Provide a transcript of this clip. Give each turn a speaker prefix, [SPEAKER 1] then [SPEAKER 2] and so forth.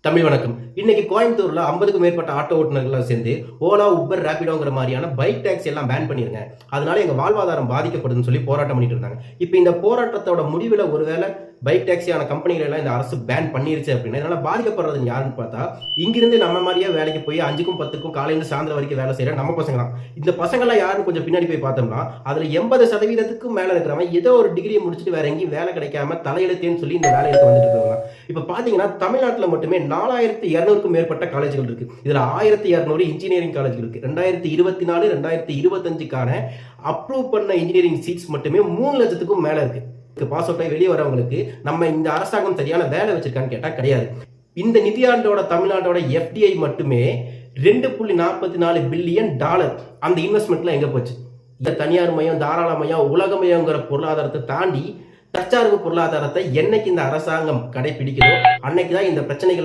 [SPEAKER 1] தமிழ் வணக்கம். இன்னைக்கு கோயம்புத்தூர்ல 50க்கும் மேற்பட்ட ஆட்டோ ஓட்டுநர்கள் சேர்ந்து ஓலா, உபர், ராபிடோங்கிற மாதிரியான பைக் டாக்ஸி எல்லாம் பேன் பண்ணிருங்க. அதனால எங்க வாழ்வாதாரம் பாதிக்கப்படுதுன்னு சொல்லி போராட்டம் பண்ணிட்டு இருந்தாங்க. இப்ப இந்த போராட்டத்தோட முடிவுல ஒருவேளை பைக் டாக்ஸியான கம்பெனிகள் எல்லாம் இந்த அரசு பேன் பண்ணிருச்சு அப்படின்னா இதனால பாதிக்கப்படுறது யாருன்னு பார்த்தா, இங்கிருந்து நம்ம மாதிரியே வேலைக்கு போய் 5க்கும் 10க்கும் காலையில சாயந்தரம் வரைக்கும் வேலை செய்யற நம்ம பசங்க தான். இந்த பசங்கள்லாம் யாருன்னு கொஞ்சம் பின்னாடி போய் பார்த்தோம்னா, அதுல 80% மேல இருக்கிறவன் ஏதோ ஒரு டிகிரியை முடிச்சுட்டு வேற எங்கேயும் வேலை கிடைக்காம தலையெழுத்தேன்னு சொல்லி இந்த வேலைக்கு வந்துட்டு இருக்காங்க. இப்ப பாத்தீங்கன்னா தமிழ்நாட்டுல மட்டுமே 4200க்கும் மேற்பட்ட காலேஜ்கள் இருக்கு. இதுல 1200 இன்ஜினியரிங் காலேஜ் இருக்கு. 2024 2025க்கான அப்ரூவ் பண்ண இன்ஜினியரிங் சீட்ஸ் மட்டுமே 3 லட்சத்துக்கும் மேல இருக்கு. பாஸ் அவுட் ஆகி வெளியே வரவங்களுக்கு நம்ம இந்த அரசாங்கம் சரியான வேலை வச்சிருக்கான்னு கேட்டா கிடையாது. இந்த நிதியாண்டோட தமிழ்நாட்டோட எஃப்டிஐ மட்டுமே $2.44 பில்லியன் அந்த இன்வெஸ்ட்மெண்ட்ல எங்க போச்சு? இந்த தனியார் மயம், தாராள மயம், உலகமயங்கிற பொருளாதாரத்தை தாண்டி தற்சார்பு பொருளாதாரத்தை என்னைக்கு இந்த அரசாங்கம் கடைபிடிக்கிறதோ அன்னைக்குதான் இந்த பிரச்சனைகள்